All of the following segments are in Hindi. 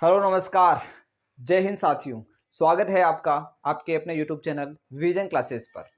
हेलो नमस्कार। जय हिंद साथियों। स्वागत है आपका आपके अपने यूट्यूब चैनल विजन क्लासेस पर।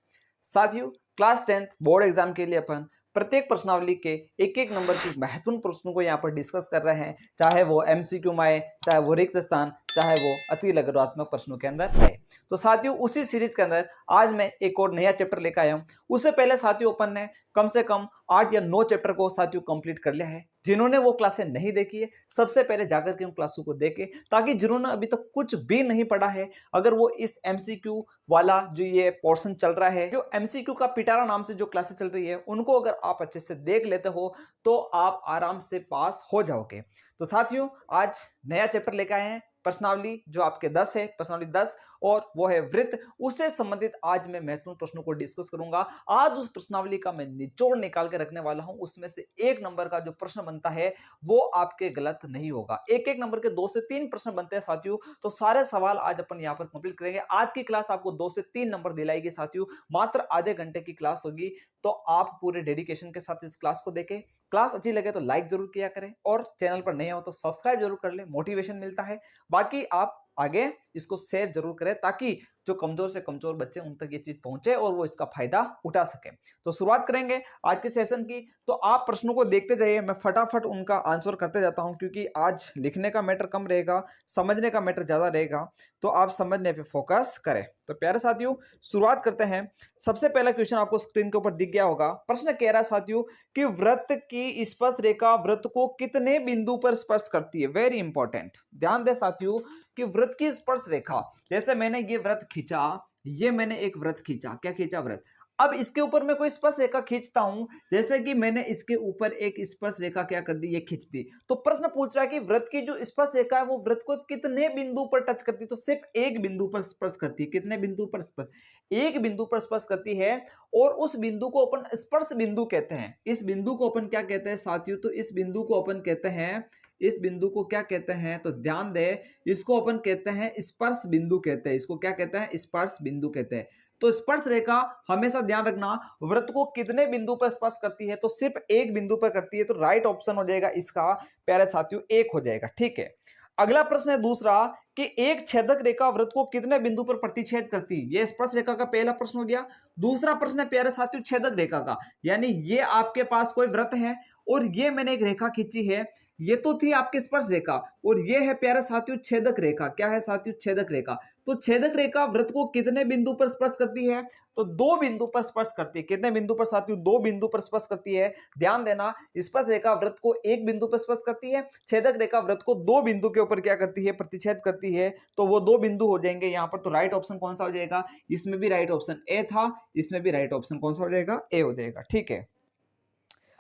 साथियों, क्लास 10th बोर्ड एग्जाम के लिए अपन प्रत्येक प्रश्नावली के एक एक नंबर की महत्वपूर्ण प्रश्नों को यहाँ पर डिस्कस कर रहे हैं, चाहे वो एमसीक्यू में आए, चाहे वो रिक्त स्थान, चाहे वो अति लघुत्मक प्रश्नों के अंदर आए। तो साथियों, उसी सीरीज के अंदर आज मैं एक और नया चैप्टर लेकर आया हूँ। उससे पहले साथियों अपन ने कम से कम 8 या 9 चैप्टर को साथियों कंप्लीट कर लिया है। जिन्होंने वो क्लासें नहीं देखी है, सबसे पहले जाकर के उन क्लासों को देखें, ताकि जिन्होंने अभी तक कुछ भी नहीं पढ़ा है, अगर वो इस एमसीक्यू वाला जो ये पोर्शन चल रहा है, जो एमसीक्यू का पिटारा नाम से जो क्लासेस चल रही है, उनको अगर आप अच्छे से देख लेते हो तो आप आराम से पास हो जाओगे। तो साथियों, आज नया चैप्टर लेकर आए हैं, प्रश्नावली जो आपके 10 है, प्रश्नावली 10, और वो है वृत्त। उससे संबंधित आज मैं महत्वपूर्ण प्रश्नों को डिस्कस करूंगा। आज उस प्रश्नावली का मैं निचोड़ निकाल के रखने वाला हूं। उसमें से एक नंबर का जो प्रश्न बनता है वो आपके गलत नहीं होगा। एक एक नंबर के 2 से 3 प्रश्न बनते हैं साथियों। तो सारे सवाल आज अपन यहां पर कंप्लीट करेंगे। आज की क्लास आपको 2 से 3 नंबर दिलाएगी साथियों। मात्र आधे घंटे की क्लास होगी। तो आप पूरे डेडिकेशन के साथ इस क्लास को देखें। क्लास अच्छी लगे तो लाइक जरूर किया करें, और चैनल पर नए हो तो सब्सक्राइब जरूर कर ले, मोटिवेशन मिलता है। बाकी आप आगे इसको शेयर जरूर करें, ताकि जो कमजोर से कमजोर बच्चे उन तक ये चीज पहुंचे और वो इसका फायदा उठा सके। तो शुरुआत करेंगे आज के सेशन की। तो आप प्रश्नों को देखते जाइए, मैं फटाफट उनका आंसर करते जाता हूं, क्योंकि आज लिखने का मैटर कम रहेगा, समझने का मैटर ज्यादा रहेगा। तो आप समझने पे फोकस करें। तो प्यारे साथियों, शुरुआत करते हैं। सबसे पहला क्वेश्चन आपको स्क्रीन के ऊपर दिख गया होगा। प्रश्न कह रहा है साथियों कि वृत्त की स्पर्श रेखा वृत्त को कितने बिंदु पर स्पर्श करती है। वेरी इंपॉर्टेंट, ध्यान दे साथियों कि वृत्त की स्पर्श रेखा, जैसे मैंने ये वृत्त खींचा, ये मैंने एक वृत्त खींचा, क्या खींचा, वृत्त। अब इसके ऊपर मैं कोई स्पर्श रेखा खींचता हूं, जैसे कि मैंने इसके ऊपर एक स्पर्श रेखा क्या कर दी, ये खींच दी। तो प्रश्न पूछ रहा है कि वृत्त की जो स्पर्श रेखा है वो वृत्त को कितने बिंदु पर टच करती है। तो सिर्फ एक बिंदु पर स्पर्श करती है। कितने बिंदु पर स्पर्श, एक बिंदु पर स्पर्श करती है। और उस बिंदु को अपन स्पर्श बिंदु कहते हैं। इस बिंदु को अपन क्या कहते हैं साथियों, तो इस बिंदु को अपन कहते हैं, इस बिंदु को क्या कहते हैं, तो ध्यान दे, इसको अपन कहते हैं स्पर्श बिंदु कहते हैं। इसको क्या कहते हैं, स्पर्श बिंदु कहते हैं। तो स्पर्श रेखा हमेशा ध्यान रखना, वृत्त को कितने बिंदु पर स्पर्श करती है, तो सिर्फ एक बिंदु पर करती है। तो राइट ऑप्शन हो जाएगा इसका प्यारे साथियों, एक हो जाएगा। ठीक है, अगला प्रश्न है दूसरा कि एक छेदक रेखा वृत्त को कितने बिंदु पर प्रतिच्छेद करती है। यह स्पर्श रेखा का पहला प्रश्न हो गया। दूसरा प्रश्न है प्यारे साथियों छेदक रेखा का, यानी ये आपके पास कोई वृत्त है और ये मैंने एक रेखा खींची है। ये तो थी आपकी स्पर्श रेखा, और ये है प्यारे साथियों छेदक रेखा। क्या है साथियों, छेदक रेखा। तो छेदक रेखा वृत्त को कितने बिंदु पर स्पर्श करती है, तो 2 बिंदु पर स्पर्श करती है। कितने बिंदु पर साथियों, 2 बिंदु पर स्पर्श करती है। ध्यान देना, स्पर्श रेखा वृत्त को एक बिंदु पर स्पर्श करती है, छेदक रेखा वृत्त को 2 बिंदु के ऊपर क्या करती है, प्रतिच्छेद करती है। तो वो 2 बिंदु हो जाएंगे यहाँ पर। तो राइट ऑप्शन कौन सा हो जाएगा, इसमें भी राइट ऑप्शन ए था, इसमें भी राइट ऑप्शन कौन सा हो जाएगा, ए हो जाएगा। ठीक है,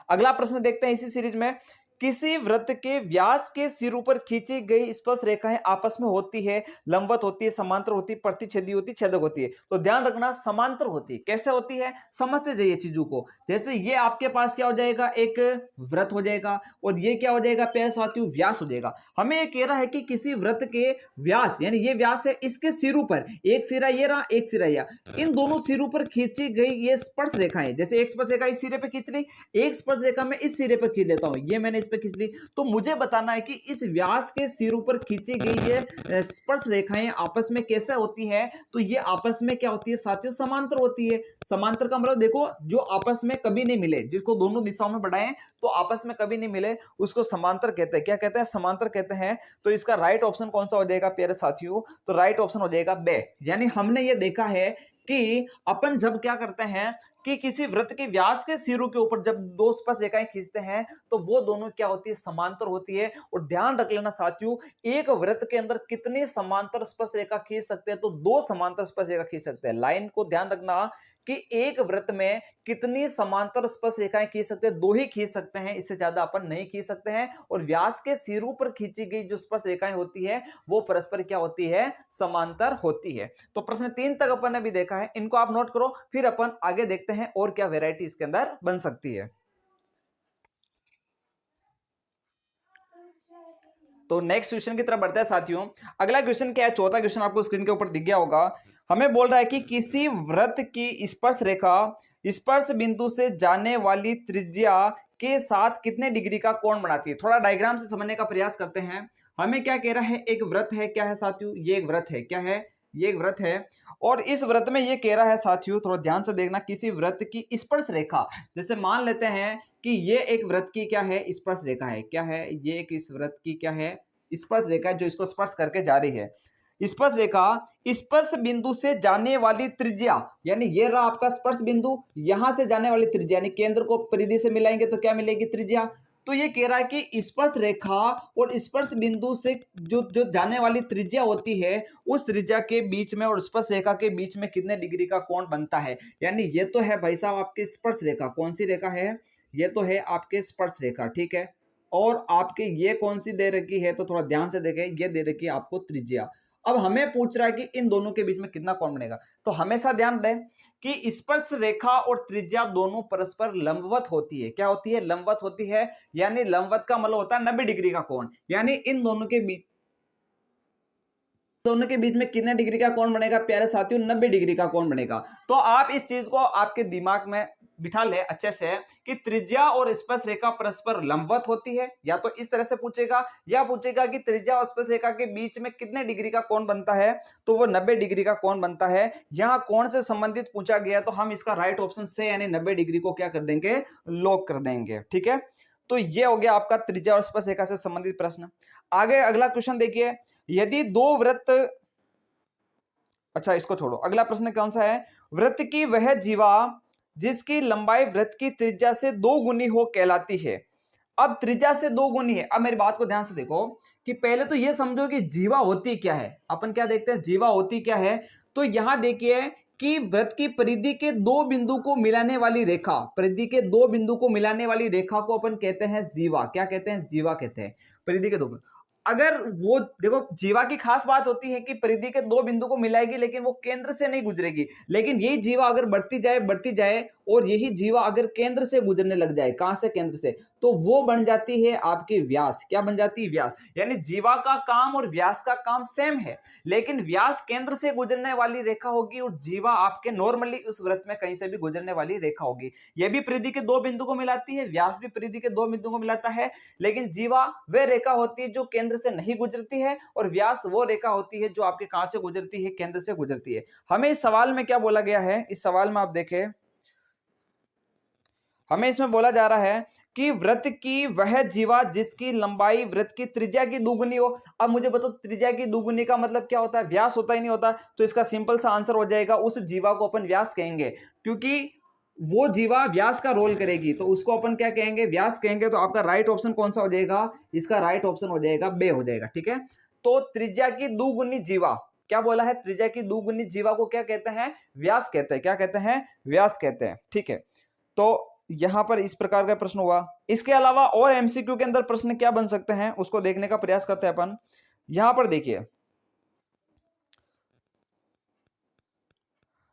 अगला प्रश्न देखते हैं इसी सीरीज में। किसी वृत्त के व्यास के सिर पर खींची गई स्पर्श रेखाएं आपस में होती है, लंबवत होती है, समांतर होती है, प्रतिच्छेदी होती है, छेदक होती है। तो ध्यान रखना, समांतर होती है। कैसे होती है, समझते जाइए चीजों को। जैसे ये आपके पास क्या हो जाएगा, एक वृत्त हो जाएगा, और ये क्या हो जाएगा प्यारे साथियों, व्यास हो जाएगा। हमें ये कह रहा है कि किसी वृत्त के व्यास, यानी ये व्यास है, इसके सिरों पर, एक सिरा ये रहा, एक सिरा यह, इन दोनों सिरों पर खींची गई ये स्पर्श रेखाएं, जैसे एक स्पर्श रेखा इस सिरे पर खींच ली, एक स्पर्श रेखा मैं इस सिरे पर खींच लेता हूं, ये मैंने इस पर खींच ली। तो मुझे बताना है कि इस व्यास के सिरों पर खींची गई ये स्पर्श रेखाएं आपस में कैसे होती है। तो ये आपस में क्या होती है साथियों, समांतर होती है। समांतर का मतलब देखो, जो आपस में कभी नहीं मिले, जिसको दोनों दिशाओं में बढ़ाएं तो आपस में कभी नहीं मिले, उसको समांतर कहते हैं। क्या कहते हैं, समांतर कहते हैं। तो इसका राइट ऑप्शन कौन सा हो जाएगा प्यारे साथियों, तो राइट ऑप्शन हो जाएगा बे। यानी हमने ये देखा है कि अपन जब क्या करते हैं कि किसी वृत्त के व्यास के सिरों के ऊपर जब 2 स्पर्श रेखाएं खींचते हैं, तो वो दोनों क्या होती है, समांतर होती है। और ध्यान रख लेना साथियों, एक वृत्त के अंदर कितनी समांतर स्पर्श रेखा खींच सकते हैं, तो 2 समांतर स्पर्श रेखा खींच सकते हैं। लाइन को ध्यान रखना कि एक वृत्त में कितनी समांतर स्पर्श रेखाएं खींच सकते हैं, 2 ही खींच सकते हैं, इससे ज्यादा अपन नहीं खींच सकते हैं। और व्यास के सिरों पर खींची गई जो स्पर्श रेखाएं होती है वो परस्पर क्या होती है, समांतर होती है। तो प्रश्न 3 तक अपन ने भी देखा है, इनको आप नोट करो, फिर अपन आगे देखते हैं और क्या वैरायटी इसके अंदर बन सकती है। तो नेक्स्ट क्वेश्चन की तरफ बढ़ते हैं साथियों। अगला क्वेश्चन क्या है, चौथा क्वेश्चन आपको स्क्रीन के ऊपर दिख गया होगा। हमें बोल रहा है कि किसी वृत्त की स्पर्श रेखा स्पर्श बिंदु से जाने वाली त्रिज्या के साथ कितने डिग्री का कोण बनाती है। थोड़ा डायग्राम से समझने का प्रयास करते हैं। हमें क्या कह रहा है, एक व्रत है, क्या है साथियों, ये एक व्रत है, क्या है, ये एक व्रत है। और इस व्रत में ये कह रहा है साथियों, थोड़ा ध्यान से देखना, किसी व्रत की स्पर्श रेखा, जैसे मान लेते हैं कि ये एक व्रत की क्या है, स्पर्श रेखा है, क्या है, ये एक इस व्रत की क्या है, स्पर्श रेखा, जो इसको स्पर्श करके जा रही है। स्पर्श रेखा स्पर्श बिंदु से जाने वाली त्रिज्या, यानी ये रहा आपका स्पर्श बिंदु, यहां से जाने वाली त्रिज्या, यानी केंद्र को परिधि से मिलाएंगे तो क्या मिलेगी, त्रिज्या। तो ये कह रहा है कि स्पर्श रेखा और स्पर्श बिंदु से जो जो जाने वाली त्रिज्या होती है, उस त्रिज्या के बीच में और स्पर्श रेखा के बीच में कितने डिग्री का कोण बनता है। यानी ये तो है भाई साहब आपकी स्पर्श रेखा, कौन सी रेखा है, ये तो है आपके स्पर्श रेखा, ठीक है। और आपके ये कौन सी दे रखी है, तो थोड़ा ध्यान से देखें, ये दे रखी है आपको त्रिज्या। अब हमें पूछ रहा है कि इन दोनों के बीच में कितना कोण बनेगा। तो हमेशा ध्यान दें कि स्पर्श रेखा और त्रिज्या दोनों परस्पर लंबवत होती है। क्या होती है, लंबवत होती है। यानी लंबवत का मतलब होता है 90 डिग्री का कोण। यानी इन दोनों के बीच में कितने डिग्री का कोण बनेगा प्यारे साथियों, 90 डिग्री का कोण बनेगा। तो आप इस चीज को आपके दिमाग में बिठा ले अच्छे से कि त्रिज्या और स्पर्श रेखा परस्पर लंबवत होती है। या तो इस तरह से पूछेगा, या पूछेगा कि त्रिज्या और स्पर्श रेखा के बीच में कितने डिग्री का कोण बनता है, तो वो 90 डिग्री का कोण बनता है। यहां कोण से संबंधित पूछा गया तो हम इसका राइट ऑप्शन से यानी 90 डिग्री को क्या कर देंगे, लॉक कर देंगे, ठीक है। तो ये हो गया आपका त्रिज्या और स्पर्श रेखा से संबंधित प्रश्न। आगे अगला क्वेश्चन देखिए, यदि दो वृत्त, अच्छा इसको छोड़ो, अगला प्रश्न कौन सा है, वृत्त की वह जीवा जिसकी लंबाई वृत्त की त्रिज्या से 2 गुनी हो कहलाती है। अब त्रिज्या से 2 गुनी है। अब मेरी बात को ध्यान से देखो कि पहले तो ये समझो कि जीवा होती क्या है। अपन क्या देखते हैं, जीवा होती क्या है। तो यहां देखिए कि वृत्त की परिधि के 2 बिंदु को मिलाने वाली रेखा, परिधि के 2 बिंदु को मिलाने वाली रेखा को अपन कहते हैं जीवा। क्या कहते हैं, जीवा कहते हैं। परिधि के 2 बिंदु, अगर वो देखो जीवा की खास बात होती है कि परिधि के 2 बिंदु को मिलाएगी, लेकिन वो केंद्र से नहीं गुजरेगी। लेकिन यही जीवा अगर बढ़ती जाए और यही जीवा अगर केंद्र से गुजरने लग जाए, कहां से, केंद्र से, तो वो बन जाती है आपकी व्यास। क्या बन जाती है, व्यास। यानी जीवा का काम और व्यास का काम सेम है, लेकिन व्यास केंद्र से गुजरने वाली रेखा होगी और जीवा आपके नॉर्मली उस वृत्त में कहीं से भी गुजरने वाली रेखा होगी। यह भी परिधि के 2 बिंदु को मिलाती है, व्यास भी परिधि के 2 बिंदु को मिलाता है, लेकिन जीवा वह रेखा होती है जो केंद्र से नहीं गुजरती है, और व्यास वो रेखा होती है जो आपके कहां से गुजरती है, केंद्र से गुजरती है। हमें इस सवाल में क्या बोला गया है, इस सवाल में आप देखें, हमें इसमें बोला जा रहा है कि वृत्त की वह जीवा जिसकी लंबाई वृत्त की त्रिज्या की दुगुनी हो। अब मुझे बताओ त्रिज्या की दुगुनी का मतलब क्या होता है, व्यास होता ही नहीं होता। तो इसका सिंपल सा आंसर हो जाएगा, उस जीवा को अपन व्यास कहेंगे, क्योंकि वो जीवा व्यास का रोल करेगी, तो उसको अपन क्या कहेंगे, व्यास कहेंगे। तो आपका राइट ऑप्शन कौन सा हो जाएगा, इसका राइट ऑप्शन हो जाएगा बे हो जाएगा, ठीक है। तो त्रिज्या की दुगुनी जीवा, क्या बोला है, त्रिज्या की दुगुनी जीवा को क्या कहते हैं, व्यास कहते हैं। क्या कहते हैं, व्यास कहते हैं, ठीक है। तो यहां पर इस प्रकार का प्रश्न हुआ। इसके अलावा और एमसीक्यू के अंदर प्रश्न क्या बन सकते हैं, उसको देखने का प्रयास करते हैं अपन। यहां पर देखिए,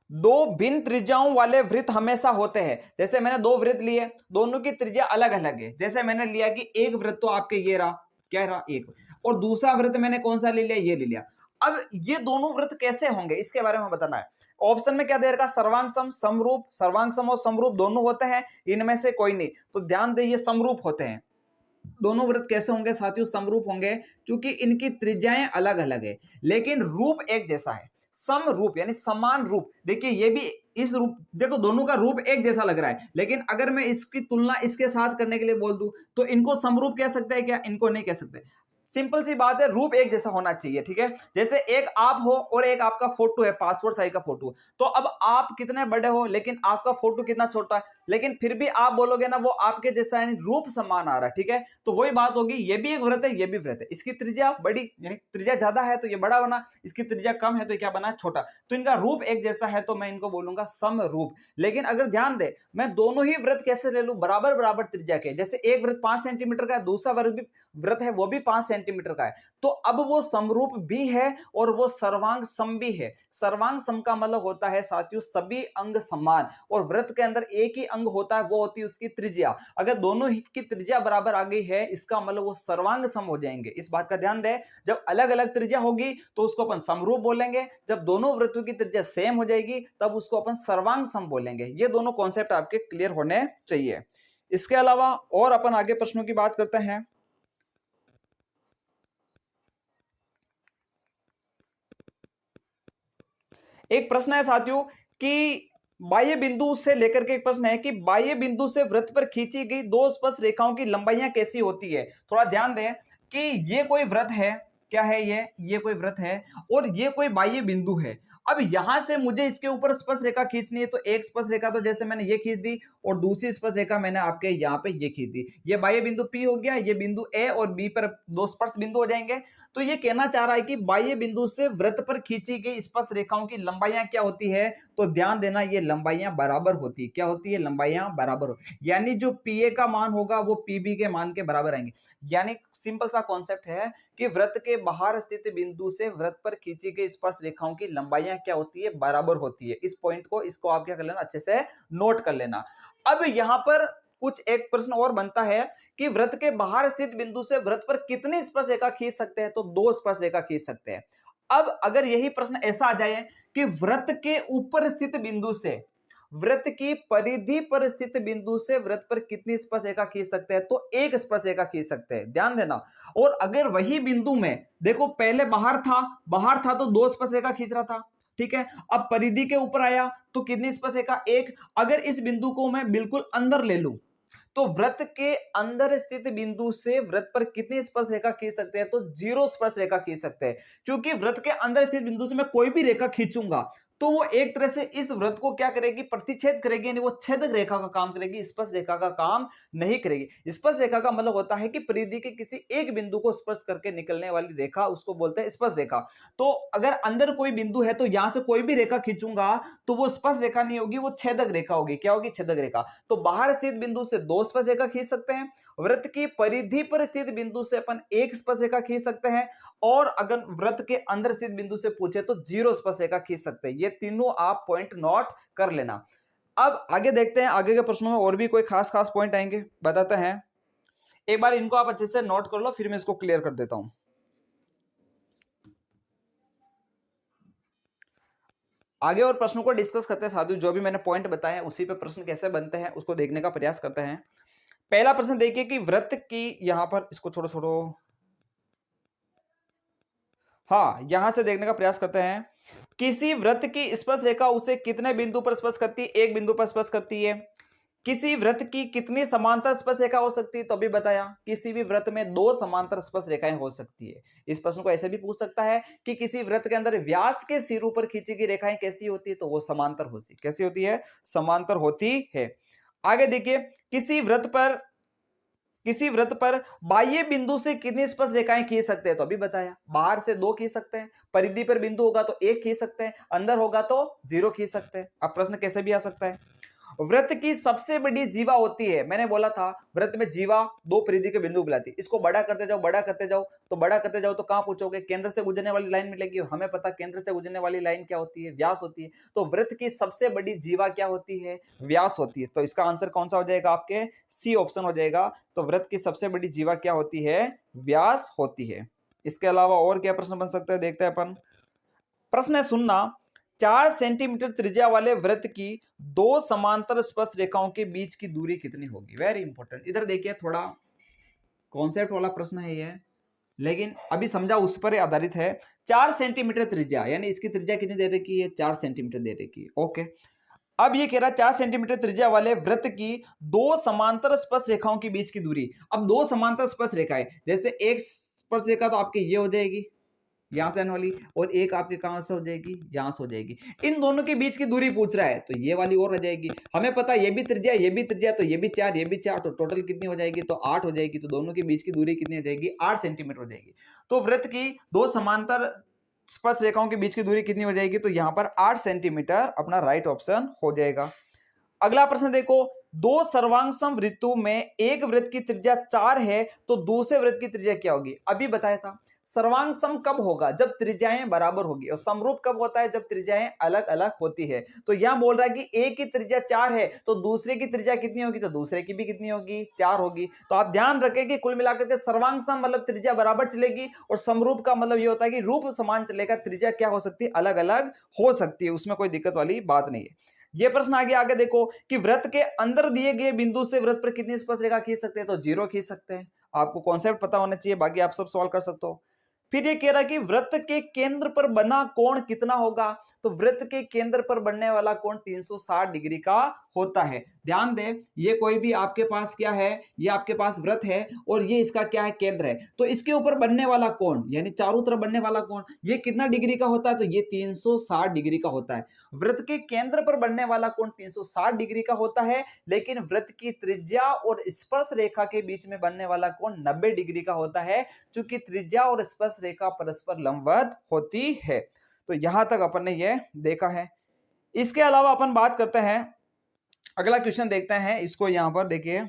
2 भिन्न त्रिज्याओं वाले वृत्त हमेशा होते हैं। जैसे मैंने 2 वृत्त लिए, दोनों की त्रिज्या अलग अलग है। जैसे मैंने लिया कि एक वृत्त तो आपके ये रहा, क्या रहा, एक, और दूसरा वृत्त मैंने कौन सा ले लिया, ये ले लिया। अब ये दोनों वृत्त कैसे होंगे, इसके बारे में बताना है। ऑप्शन में क्या दे रखा, सर्वांग सम, समरूप, सर्वांग सम और समरूप दोनों होते हैं, इनमें से कोई नहीं। तो ध्यान दे, ये समरूप होते हैं। दोनों वृत्त कैसे होंगे साथियों, समरूप होंगे, क्योंकि इनकी त्रिज्याएं अलग अलग है, लेकिन रूप एक जैसा है। समरूप यानी समान रूप। देखिए ये भी इस रूप, देखो दोनों का रूप एक जैसा लग रहा है, लेकिन अगर मैं इसकी तुलना इसके साथ करने के लिए बोल दूं तो इनको समरूप कह सकते हैं क्या, इनको नहीं कह सकते। सिंपल सी बात है, रूप एक जैसा होना चाहिए, ठीक है। जैसे एक आप हो और एक आपका फोटो है, पासपोर्ट साइज का फोटो, तो अब आप कितने बड़े हो लेकिन आपका फोटो कितना छोटा है, लेकिन फिर भी आप बोलोगे ना वो आपके जैसा, यानी रूप समान आ रहा है, ठीक है। तो वही बात होगी, ये भी एक वृत्त है, ये भी वृत्त है। इसकी त्रिज्या बड़ी, यानी त्रिज्या ज्यादा है तो ये बड़ा बना, इसकी त्रिज्या कम है तो क्या बना, छोटा। तो इनका रूप एक जैसा है, तो मैं इनको बोलूंगा समरूप। लेकिन अगर ध्यान दे, मैं दोनों ही वृत्त कैसे ले लूं, बराबर बराबर त्रिज्या के। जैसे एक वृत्त 5 सेंटीमीटर का है, दूसरा वृत्त है वो भी 5 सेंटीमीटर का है, तो अब वो समरूप भी है और वो सर्वांग सम भी है। सर्वांग सम का मतलब होता है साथियों सभी अंग समान, और वृत्त के अंदर एक ही अंग होता है, वो होती है उसकी त्रिज्या। अगर दोनों ही की त्रिज्या बराबर आ गई है, इसका मतलब वो सर्वांग सम हो जाएंगे। इस बात का ध्यान दें, जब अलग अलग त्रिज्या होगी तो उसको अपन समरूप बोलेंगे, जब दोनों वृत्तों की त्रिज्या सेम हो जाएगी तब उसको अपन सर्वांग सम बोलेंगे। ये दोनों कॉन्सेप्ट आपके क्लियर होने चाहिए। इसके अलावा और अपन आगे प्रश्नों की बात करते हैं। एक प्रश्न है साथियों कि बाह्य बिंदु से लेकर के एक प्रश्न है कि बाह्य बिंदु से वृत्त पर खींची गई दो स्पर्श रेखाओं की लंबाइयां कैसी होती है। थोड़ा ध्यान दें कि ये कोई वृत्त है, क्या है ये कोई वृत्त है और ये कोई बाह्य बिंदु है। अब यहां से मुझे इसके ऊपर स्पर्श रेखा खींचनी है, तो एक स्पर्श रेखा तो जैसे मैंने ये खींच दी और दूसरी स्पर्श रेखा मैंने आपके यहाँ पे ये खींच दी। ये बाह्य बिंदु P हो गया, ये बिंदु A और B पर दो स्पर्श बिंदु हो जाएंगे। तो ये कहना चाह रहा है कि बाह्य बिंदु से वृत्त पर खींची गई स्पर्श रेखाओं की लंबाइयां क्या होती है। तो ध्यान देना, ये लंबाइयां बराबर होती है। क्या होती है? लंबाइयां बराबर हो, यानी जो PA का मान होगा वो PB के मान के बराबर आएंगे। यानी सिंपल सा कॉन्सेप्ट है कि वृत्त के बाहर स्थित बिंदु से वृत्त पर खींची गई स्पर्श रेखाओं की लंबाइयां क्या होती है? बराबर होती है। इस पॉइंट को, इसको आप क्या कर लेना, अच्छे से नोट कर लेना। अब यहां पर कुछ एक प्रश्न और बनता है कि वृत्त के बाहर स्थित बिंदु से वृत्त पर कितनी स्पर्श रेखा खींच सकते हैं। तो दो स्पर्श रेखा खींच सकते हैं। अब अगर यही प्रश्न ऐसा आ जाए कि वृत्त के ऊपर स्थित बिंदु से वृत्त की परिधि पर स्थित बिंदु से वृत्त पर कितनी स्पर्श रेखा खींच सकते हैं। तो एक स्पर्श रेखा खींच सकते हैं, ध्यान देना। और अगर वही बिंदु में देखो, पहले बाहर था तो दो स्पर्श रेखा खींच रहा था, ठीक है। अब परिधि के ऊपर आया तो कितनी स्पर्श रेखा? एक। अगर इस बिंदु को मैं बिल्कुल अंदर ले लूं तो वृत्त के अंदर स्थित बिंदु से वृत्त पर कितनी स्पर्श रेखा खींच सकते हैं? तो जीरो स्पर्श रेखा खींच सकते हैं, क्योंकि वृत्त के अंदर स्थित बिंदु से मैं कोई भी रेखा खींचूंगा तो वो एक तरह से इस वृत्त को क्या करेगी? प्रतिच्छेद करेगी, यानी वो छेदक रेखा का काम करेगी, स्पर्श रेखा का काम नहीं करेगी। स्पर्श रेखा का मतलब होता है कि परिधि के किसी एक बिंदु को स्पर्श करके निकलने वाली रेखा, उसको बोलते हैं स्पर्श रेखा। तो अगर अंदर कोई बिंदु है तो यहां से कोई भी रेखा खींचूंगा तो वो स्पर्श रेखा नहीं होगी, वो छेदक रेखा होगी। क्या होगी? छेदक रेखा। तो बाहर स्थित बिंदु से दो स्पर्श रेखा खींच सकते हैं, वृत्त की परिधि पर स्थित बिंदु से अपन एक स्पर्श रेखा खींच सकते हैं, और अगर वृत्त के अंदर स्थित बिंदु से पूछे तो जीरो स्पर्श रेखा खींच सकते हैं। ये तीनों आप पॉइंट नोट कर लेना। अब आगे देखते हैं, आगे के प्रश्नों में और भी कोई खास खास पॉइंट आएंगे, बताते हैं। एक बार इनको आप अच्छे से नोट कर लो, फिर मैं इसको क्लियर कर देता हूं। आगे और प्रश्नों को डिस्कस करते हैं साथियों। जो भी मैंने पॉइंट बताया उसी पे प्रश्न कैसे बनते हैं उसको देखने का प्रयास करते हैं। पहला प्रश्न देखिए कि वृत्त की, यहां पर इसको छोड़ो छोड़ो, हाँ, यहां से देखने का प्रयास करते हैं। किसी वृत्त की स्पर्श रेखा उसे कितने बिंदु पर स्पर्श करती है? एक बिंदु पर स्पर्श करती है। किसी वृत्त की कितनी समांतर स्पर्श रेखा हो सकती है? तो अभी बताया, किसी भी वृत्त में दो समांतर स्पर्श रेखाएं हो सकती है। इस प्रश्न को ऐसे भी पूछ सकता है कि किसी वृत्त के अंदर व्यास के सिरों पर खींची गई रेखाएं कैसी होती है? तो वो समांतर होती है। कैसी होती है? समांतर होती है। आगे देखिए, किसी वृत्त पर बाह्य बिंदु से कितनी स्पर्श रेखाएं खींच सकते हैं? तो अभी बताया, बाहर से दो खींच सकते हैं, परिधि पर बिंदु होगा तो एक खींच सकते हैं, अंदर होगा तो जीरो खींच सकते हैं। अब प्रश्न कैसे भी आ सकता है। वृत्त की सबसे बड़ी जीवा होती है, मैंने बोला था वृत्त में जीवा दो परिधि के बिंदु बुलाती है। इसको बड़ा करते जाओ, बड़ा करते जाओ, तो बड़ा करते जाओ तो कहां पूछोगे? केंद्र से गुजरने वाली लाइन मिलेगी। हमें पता केंद्र से गुजरने वाली लाइन क्या होती है? व्यास होती है। तो वृत्त की सबसे बड़ी जीवा क्या होती है? व्यास होती है। तो इसका आंसर कौन सा हो जाएगा? आपके सी ऑप्शन हो जाएगा। तो वृत्त की सबसे बड़ी जीवा क्या होती है? व्यास होती है। इसके अलावा और क्या प्रश्न बन सकता है, देखते हैं अपन। प्रश्न है, सुनना, 4 सेंटीमीटर त्रिज्या वाले वृत्त की दो समांतर स्पर्श रेखाओं के बीच की दूरी कितनी होगी? Very important. इधर देखिए, थोड़ा कॉन्सेप्ट वाला प्रश्न है ये, लेकिन अभी समझा उस पर आधारित है। 4 सेंटीमीटर त्रिज्या, यानी इसकी त्रिज्या कितनी दे रखी है? 4 सेंटीमीटर दे रखी है। ओके, अब ये कह रहा है 4 सेंटीमीटर त्रिज्या वाले वृत्त की दो समांतर स्पर्श रेखाओं के बीच की दूरी। अब दो समांतर स्पर्श रेखाएं, जैसे एक स्पर्श रेखा तो आपकी ये हो जाएगी, यहां से आने वाली, और एक आपके कहां से हो जाएगी? यहां से हो जाएगी। इन दोनों के बीच की दूरी पूछ रहा है तो ये वाली और रह जाएगी। हमें पता ये भी त्रिज्या, ये भी त्रिज्या, तो ये भी 4, ये भी 4, तो टोटल कितनी हो जाएगी? तो 8 हो जाएगी। तो दोनों के बीच की दूरी कितनी हो जाएगी? 8 सेंटीमीटर हो जाएगी। तो वृत्त की दो समांतर स्पर्श रेखाओं के बीच की दूरी कितनी हो जाएगी? तो यहां पर 8 सेंटीमीटर अपना राइट ऑप्शन हो जाएगा। अगला प्रश्न देखो, दो सर्वांगसम वृत्तों में एक वृत्त की त्रिज्या 4 है तो दूसरे वृत्त की त्रिज्या क्या होगी? अभी बताया था। सर्वांगसम कब होगा? जब त्रिज्याएं बराबर होगी। और समरूप कब होता है? जब त्रिज्याएं अलग अलग होती है। तो यहां बोल रहा है कि एक की त्रिज्या 4 है तो दूसरे की त्रिज्या कितनी होगी? तो दूसरे की भी कितनी होगी? 4 होगी। तो आप ध्यान रखें कि कुल मिलाकर के सर्वांगसम मतलब त्रिज्या बराबर चलेगी, और समरूप का मतलब यह होता है कि रूप समान चलेगा, त्रिज्या क्या हो सकती है? अलग अलग हो सकती है, उसमें कोई दिक्कत वाली बात नहीं है। ये प्रश्न आगे आगे देखो कि वृत्त के अंदर दिए गए बिंदु से वृत्त पर कितनी स्पर्शरेखा खींच सकते हैं, तो 0 खींच सकते हैं। आपको कॉन्सेप्ट पता होना चाहिए, बाकी आप सब सॉल्व कर सकते हो। फिर ये कह रहा है कि वृत्त के केंद्र पर बना कोण कितना होगा, तो वृत्त के केंद्र पर बनने वाला कोण 360 डिग्री का होता है। ध्यान दें, ये कोई भी आपके पास क्या है, ये आपके पास वृत्त है और ये इसका क्या है, केंद्र है। तो इसके ऊपर बनने वाला कोण यानी चारों तरफ बनने वाला कोण ये कितना डिग्री का होता है, तो ये 360 डिग्री का होता है। वृत्त के केंद्र पर बनने वाला कोण 360 डिग्री का होता है, लेकिन वृत्त की त्रिज्या और स्पर्श रेखा के बीच में बनने वाला कोण 90 डिग्री का होता है, क्योंकि त्रिज्या और स्पर्श रेखा परस्पर लंबवत होती है। तो यहां तक अपन ने ये देखा है। इसके अलावा अपन बात करते हैं, अगला क्वेश्चन देखते हैं। इसको यहां पर देखिए,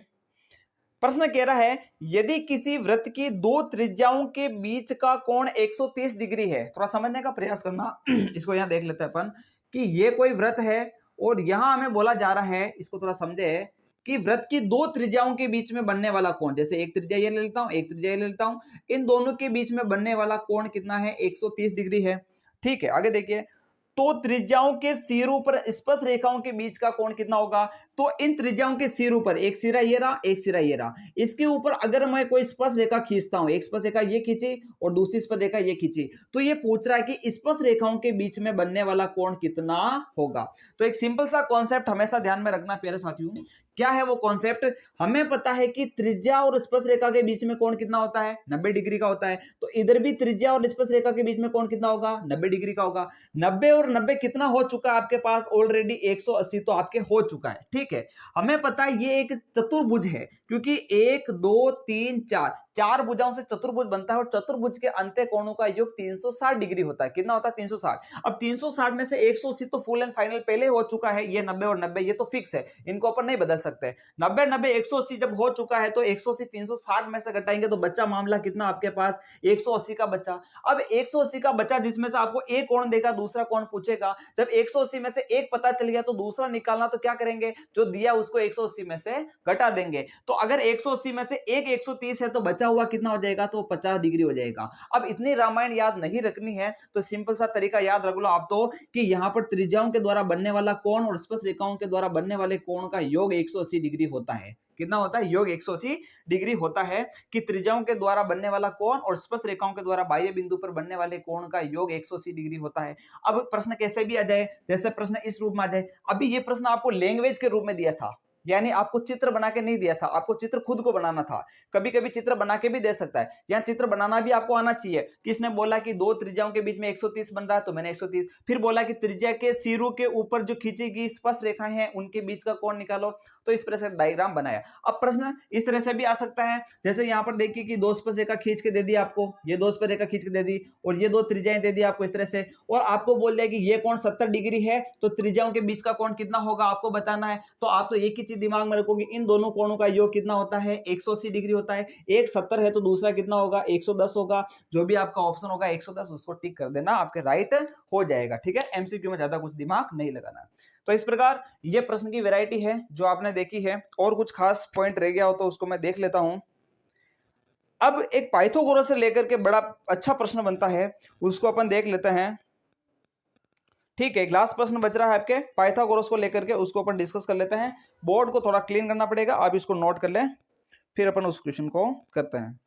प्रश्न कह रहा है यदि किसी वृत्त की दो त्रिज्याओं के बीच का कोण 130 डिग्री है, थोड़ा समझने का प्रयास करना। इसको यहां देख लेते हैं अपन कि ये कोई वृत्त है और यहां हमें बोला जा रहा है, इसको थोड़ा समझे, कि वृत्त की दो त्रिज्याओं के बीच में बनने वाला कोण, जैसे एक त्रिज्या ये ले लेता हूं, एक त्रिज्या ये ले लेता हूं, इन दोनों के बीच में बनने वाला कोण कितना है, 130 डिग्री है। ठीक है, आगे देखिए, तो त्रिज्याओं के सिरों पर स्पर्श रेखाओं के बीच का कोण कितना होगा, तो इन त्रिज्याओं के सिरों पर, एक सिरा ये रहा, एक सिरा ये रहा, इसके ऊपर अगर मैं कोई स्पर्श रेखा खींचता हूं, एक स्पर्श रेखा ये खींची और दूसरी स्पर्श रेखा ये खींची, तो ये पूछ रहा है कि स्पर्श रेखाओं के बीच में बनने वाला कोण कितना होगा। तो एक सिंपल सा कॉन्सेप्ट हमेशा ध्यान में रखना प्यारे साथियों। क्या है वो कॉन्सेप्ट, हमें पता है कि त्रिज्या और स्पर्श रेखा के बीच में कोण कितना होता है, 90 डिग्री का होता है। तो इधर भी त्रिज्या और स्पर्श रेखा के बीच में कोण कितना होगा, 90 डिग्री का होगा। 90 और 90 कितना हो चुका है आपके पास ऑलरेडी, 180 तो आपके हो चुका है। ठीक है, हमें पता है ये एक चतुर्भुज है, क्योंकि 1 2 3 4 चार भुजाओं से चतुर्भुज बनता है और चतुर्भुज के अंत्य कोणों का योग 360 डिग्री होता है। कितना होता है, 360। अब 360 में से 180 तो फुल एंड फाइनल पहले हो चुका है, ये 90 और 90 ये तो फिक्स है, इनको अपन नहीं बदल सकते। 90 90 180 जब हो चुका है तो 180 360 में से घटाएंगे तो बच्चा मामला कितना आपके पास, 180 का बचा। अब 180 का बचा, जिसमें से आपको एक कोण देगा, दूसरा कोण पूछेगा। जब 180 में से एक पता चल गया तो दूसरा निकालना, तो क्या करेंगे, जो दिया उसको 180 में से घटा देंगे। तो अगर 180 में से एक 130 है तो बचा हुआ कितना हो जाएगा, तो 50 डिग्री हो जाएगा। अब इतनी रामायण याद नहीं रखनी है, तो सिंपल सा तरीका याद रख लो आप तो, कि यहां पर त्रिज्याओं के द्वारा बनने वाला कोण और स्पर्श रेखाओं के द्वारा बनने वाले कोण का योग 180 डिग्री होता है। कितना होता है, योग 180 डिग्री होता है, कि त्रिज्याओं के द्वारा बनने वाला कोण और स्पर्श रेखाओं के द्वारा बाह्य बिंदु पर बनने वाले कोण का योग 180 डिग्री होता है। अब प्रश्न कैसे भी आ जाए, जैसे प्रश्न इस रूप में आ जाए। अभी ये प्रश्न आपको लैंग्वेज के रूप में दिया था, यानी आपको चित्र बना के नहीं दिया था, आपको चित्र खुद को बनाना था। कभी कभी चित्र बना के भी दे सकता है, या चित्र बनाना भी आपको आना चाहिए। किसने बोला कि दो त्रिज्याओं के बीच में 130 बन रहा है, तो मैंने 130। फिर बोला कि त्रिज्या के सिरों के ऊपर जो खींची गई स्पर्श रेखाएं हैं उनके बीच का कोण निकालो, तो इस तरह से डायग्राम बनाया। अब प्रश्न इस तरह से भी आ सकता है, जैसे यहां पर देखिए कि दो स्पर्श रेखा खींच के दे दी आपको, ये दो स्पर्श रेखा खींच के दे दी, और ये दो त्रिज्याएं दे दी आपको इस तरह से, और आपको बोल दिया कि ये कोण 70 डिग्री है, तो त्रिज्याओं के बीच का कोण कितना होगा आपको बताना है। तो आप तो एक ही चीज दिमाग में रखोगे, इन दोनों कोणों का योग कितना होता है, 180 डिग्री होता है। एक 70 है तो दूसरा कितना होगा, 110 होगा। जो भी आपका ऑप्शन होगा 110 उसको टिक कर देना, आपके राइट हो जाएगा। ठीक है, एमसीक्यू में ज्यादा कुछ दिमाग नहीं लगाना। तो इस प्रकार ये प्रश्न की वैरायटी है जो आपने देखी है, और कुछ खास पॉइंट रह गया हो तो उसको मैं देख लेता हूं। अब एक पाइथागोरस से लेकर के बड़ा अच्छा प्रश्न बनता है, उसको अपन देख लेते हैं। ठीक है, एक लास्ट प्रश्न बच रहा है आपके पाइथागोरस को लेकर के, उसको अपन डिस्कस कर लेते हैं। बोर्ड को थोड़ा क्लीन करना पड़ेगा, आप इसको नोट कर लें, फिर अपन उस क्वेश्चन को करते हैं।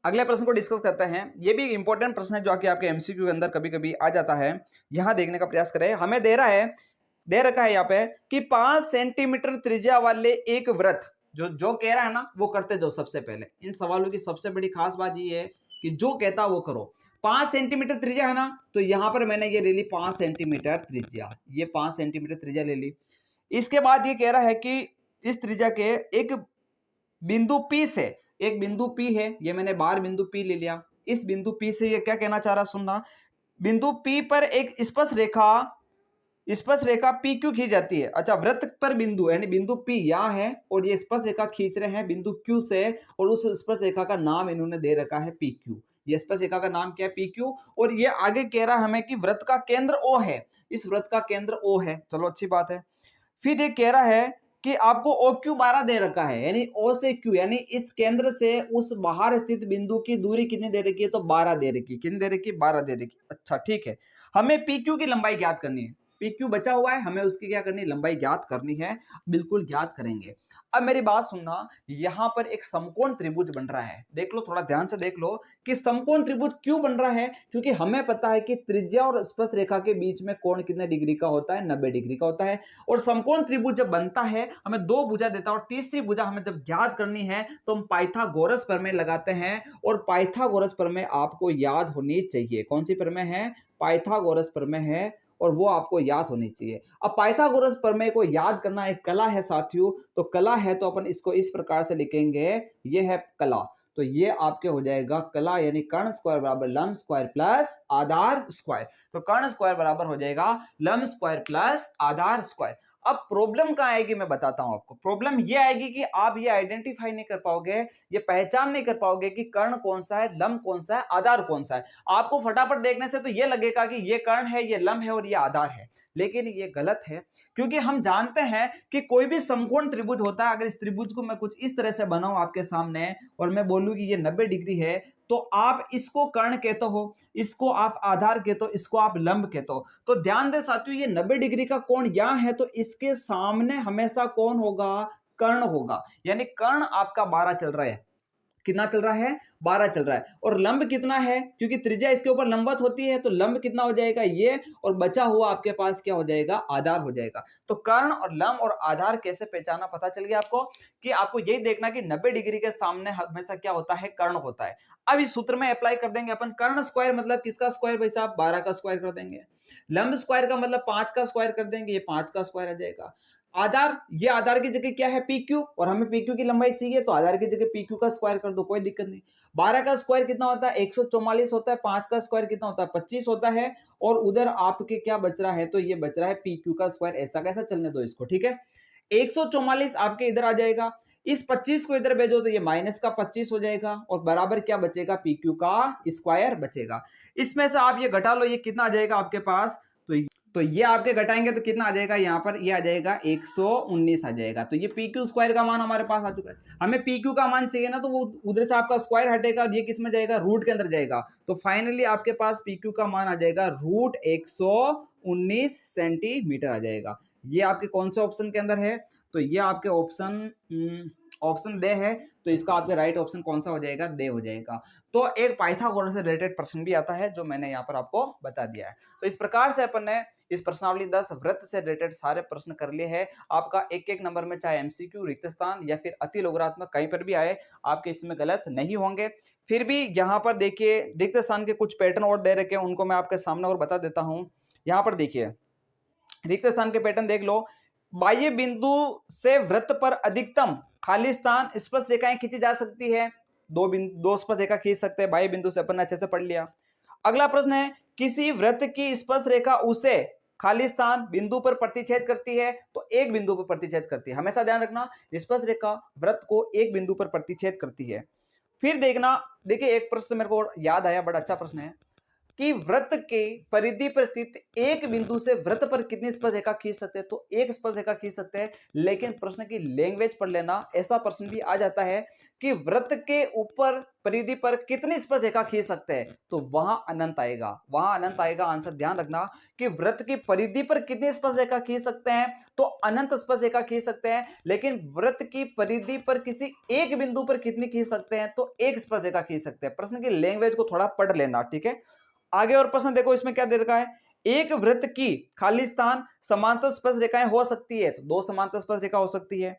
अगले प्रश्न को डिस्कस करते हैं। ये भी एक इंपॉर्टेंट प्रश्न है जो कि आपके एमसीक्यू के अंदर कभी कभी आ जाता है। यहां देखने का प्रयास करें, हमें दे रखा है यहाँ पे कि 5 सेंटीमीटर त्रिज्या वाले एक वृत्त, जो कह रहा है ना वो करते जाओ। सबसे पहले इन सवालों की सबसे बड़ी खास बात ये है कि जो कहता वो करो। 5 सेंटीमीटर त्रिज्या है ना, तो यहां पर मैंने ये ले ली 5 सेंटीमीटर त्रिज्या, ये 5 सेंटीमीटर त्रिज्या ले ली। इसके बाद ये कह रहा है कि इस त्रिज्या के एक बिंदु P से, एक बिंदु P है, ये मैंने बाहर बिंदु P ले लिया। इस बिंदु P से ये क्या कहना चाह रहा, सुनना, बिंदु P पर एक स्पर्श रेखा PQ खींच जाती है। अच्छा, वृत्त पर बिंदु यानी बिंदु P यहाँ है और ये स्पर्श रेखा खींच रहे हैं बिंदु Q से, और उस स्पर्श रेखा का नाम इन्होंने दे रखा है PQ। ये स्पर्श रेखा का नाम क्या है, PQ। और ये आगे कह रहा है हमें कि वृत्त का केंद्र O है, इस वृत्त का केंद्र O है। चलो अच्छी बात है। फिर ये कह रहा है कि आपको OQ 12 दे रखा है, यानी O से Q, यानी इस केंद्र से उस बाहर स्थित बिंदु की दूरी कितनी दे रखी है, तो 12 दे रखी है। कितनी दे रखी है, 12 दे रखी है। अच्छा ठीक है, हमें पी क्यू की लंबाई ज्ञात करनी है, पी क्यू बचा हुआ है, हमें उसकी क्या करनी है, लंबाई ज्ञात करनी है, बिल्कुल ज्ञात करेंगे। अब मेरी बात सुनना, यहां पर एक समकोण त्रिभुज बन रहा है, देख लो थोड़ा ध्यान से देख लो कि समकोण त्रिभुज क्यों बन रहा है, क्योंकि हमें पता है कि त्रिज्या और स्पर्श रेखा के बीच में कोण कितने डिग्री का होता है, 90 डिग्री का होता है। और समकोण त्रिभुज जब बनता है हमें दो भुजा देता है और तीसरी भुजा हमें जब ज्ञात करनी है तो हम पाइथागोरस प्रमेय लगाते हैं। और पाइथागोरस प्रमेय आपको याद होनी चाहिए, कौन सी प्रमेय है, पाइथागोरस प्रमेय है, और वो आपको याद होनी चाहिए। अब पाइथागोरस प्रमेय को याद करना एक कला है साथियों, तो कला है तो अपन इसको इस प्रकार से लिखेंगे, ये है कला, तो ये आपके हो जाएगा कला, यानी कर्ण स्क्वायर बराबर लंब स्क्वायर प्लस आधार स्क्वायर। तो कर्ण स्क्वायर बराबर हो जाएगा लंब स्क्वायर प्लस आधार स्क्वायर। अब प्रॉब्लम कहां आएगी मैं बताता हूं आपको, प्रॉब्लम ये आएगी कि आप ये आइडेंटिफाई नहीं कर पाओगे, ये पहचान नहीं कर पाओगे कि कर्ण कौन सा है, लंब कौन सा है, आधार कौन सा है। आपको फटाफट देखने से तो ये लगेगा कि ये कर्ण है, ये लंब है और ये आधार है, लेकिन ये गलत है, क्योंकि हम जानते हैं कि कोई भी समकोण त्रिभुज होता है, अगर इस त्रिभुज को मैं कुछ इस तरह से बनाऊं आपके सामने और मैं बोलूं कि ये 90 डिग्री है, तो आप इसको कर्ण कहते हो, इसको आप आधार कहते हो, इसको आप लंब कहते हो। तो ध्यान दे साथियों, ये 90 डिग्री का कोण यहां है, तो इसके सामने हमेशा कौन होगा, कर्ण होगा, यानी कर्ण आपका 12 चल रहा है, कितना चल रहा है, 12 चल रहा है। और लंब कितना है, क्योंकि त्रिज्या इसके ऊपर लंबवत होती है, तो लंब कितना हो जाएगा ये, और बचा हुआ आपके पास क्या हो जाएगा, आधार हो जाएगा। तो कर्ण और लंब और आधार कैसे पहचाना, पता चल गया आपको, कि आपको यही देखना कि 90 डिग्री के सामने हमेशा क्या होता है, कर्ण होता है। अब इस सूत्र में अप्लाई कर देंगे अपन, कर्ण स्क्वायर मतलब किसका स्क्वायर भाई साहब, 12 का स्क्वायर कर देंगे। लंब स्क्वायर का मतलब 5 का स्क्वायर कर देंगे, ये 5 का स्क्वायर आ जाएगा। आधार, ये आधार की जगह क्या है, पी क्यू, और हमें पी क्यू की लंबाई चाहिए, तो आधार की जगह पी क्यू का स्क्वायर कर दो, कोई दिक्कत नहीं। 12 का स्क्वायर कितना होता है, 144 होता है, 5 का स्क्वायर कितना होता है, 25 होता है, और उधर आपके क्या बच रहा है, तो ये बच रहा है पी क्यू का स्क्वायर, ऐसा कैसा चलने दो इसको, ठीक है। 144 आपके इधर आ जाएगा, इस 25 को इधर भेजो तो ये माइनस का 25 हो जाएगा, और बराबर क्या बचेगा, पी क्यू का स्क्वायर बचेगा। इसमें से आप ये घटा लो, ये कितना आ जाएगा आपके पास, तो ये आपके घटाएंगे तो कितना आ जाएगा, यहाँ पर ये आ जाएगा 119 आ जाएगा। तो ये पी क्यू स्क्वायर का मान हमारे पास आ चुका है। हमें पी क्यू का मान चाहिए ना, तो वो उधर से आपका स्क्वायर हटेगा, ये किस में जाएगा, रूट के अंदर जाएगा। तो फाइनली आपके पास पी क्यू का मान आ जाएगा रूट 119 सेंटीमीटर आ जाएगा। ये आपके कौन से ऑप्शन के अंदर है, तो ये आपके ऑप्शन दे है, तो इसका आपके राइट ऑप्शन कौन सा हो जाएगा, दे हो जाएगा। तो एक पाइथागोरस से रिलेटेड प्रश्न भी आता है, जो मैंने यहाँ पर आपको बता दिया है। तो इस प्रकार से अपन ने इस प्रश्नावली 10 वृत्त से रिलेटेड सारे प्रश्न कर लिए हैं। आपका एक एक नंबर में चाहे एमसीक्यू, रिक्त स्थान या फिर अति लोगात्मक कहीं पर भी आए, आपके इसमें गलत नहीं होंगे। फिर भी यहाँ पर देखिए, रिक्त स्थान के कुछ पैटर्न और दे रखे हैं, उनको मैं आपके सामने और बता देता हूँ। यहाँ पर देखिए, रिक्त स्थान के पैटर्न देख लो। बाह्य बिंदु से वृत्त पर अधिकतम खाली स्थान स्पर्श रेखाएं खींची जा सकती है, दो स्पर्श रेखा खींच सकते हैं बाह्य बिंदु से, अपन ने अच्छे से पढ़ लिया। अगला प्रश्न है, किसी वृत्त की स्पर्श रेखा उसे खाली स्थान बिंदु पर प्रतिच्छेद करती है, तो एक बिंदु पर प्रतिच्छेद करती है। हमेशा ध्यान रखना, स्पर्श रेखा वृत्त को एक बिंदु पर प्रतिच्छेद करती है। फिर देखना, देखिए एक प्रश्न मेरे को याद आया, बड़ा अच्छा प्रश्न है, कि वृत्त के परिधि पर स्थित एक बिंदु से वृत्त पर कितनी स्पर्श रेखा खींच सकते हैं, तो एक स्पर्श रेखा खींच सकते हैं। लेकिन प्रश्न की लैंग्वेज पढ़ लेना, ऐसा प्रश्न भी आ जाता है कि वृत्त के ऊपर परिधि पर कितनी स्पर्श रेखा खींच सकते हैं, तो वहां अनंत आएगा, वहां अनंत आएगा आंसर। ध्यान रखना कि वृत्त की परिधि पर कितनी स्पर्श रेखा खींच सकते हैं, तो अनंत स्पर्श रेखा खींच सकते हैं। लेकिन वृत्त की परिधि पर किसी एक बिंदु पर कितनी खींच सकते हैं, तो एक स्पर्श रेखा खींच सकते हैं। प्रश्न की लैंग्वेज को थोड़ा पढ़ लेना, ठीक है। आगे और प्रश्न देखो, इसमें क्या दे रखा है, एक वृत्त की खाली स्थान समांतर स्पर्श रेखाएं हो सकती है, तो दो समांतर स्पर्श रेखा हो सकती है।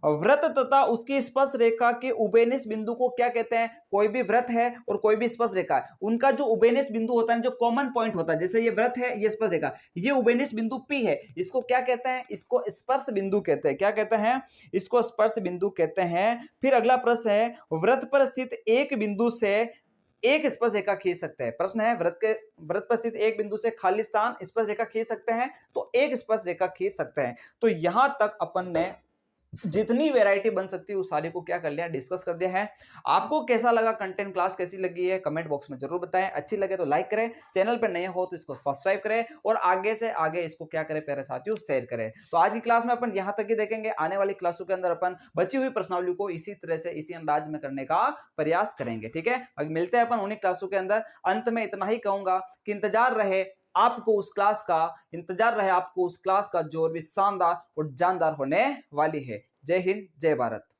वृत्त तथा उसकी स्पर्श रेखा के उभयनिष्ठ बिंदु को क्या कहते हैं, कोई भी वृत्त है और कोई भी स्पर्श रेखा है, उनका जो उभयनिष्ठ बिंदु होता है, जो कॉमन पॉइंट होता है, जैसे ये वृत्त है, ये स्पर्श रेखा, ये उभयनिष्ठ बिंदु P है, इसको क्या कहते हैं, इसको स्पर्श बिंदु कहते हैं। क्या कहते हैं, इसको स्पर्श बिंदु कहते हैं। फिर अगला प्रश्न है, वृत्त पर स्थित एक बिंदु से एक स्पर्श रेखा खींच सकते हैं। प्रश्न है, वृत्त पर स्थित एक बिंदु से खाली स्थान स्पर्श रेखा खींच सकते हैं, तो एक स्पर्श रेखा खींच सकते हैं। तो यहां तक अपन ने जितनी वैरायटी बन सकती है उस सारी को क्या कर लिया, डिस्कस कर दिया है। आपको कैसा लगा कंटेंट, क्लास कैसी लगी है, कमेंट बॉक्स में जरूर बताएं। अच्छी लगे तो लाइक करें, चैनल पर नए हो तो इसको सब्सक्राइब करें, और आगे से आगे इसको क्या करें प्यारे साथियों, शेयर करें। तो आज की क्लास में अपन यहां तक ही देखेंगे। आने वाली क्लासों के अंदर अपन बची हुई प्रश्नावली को इसी तरह से, इसी अंदाज में करने का प्रयास करेंगे, ठीक है। अब मिलते हैं अपन उन्हीं क्लासों के अंदर। अंत में इतना ही कहूंगा कि इंतजार रहे आपको उस क्लास का इंतजार रहे, आपको उस क्लास का जो और भी शानदार और जानदार होने वाली है। जय हिंद, जय भारत।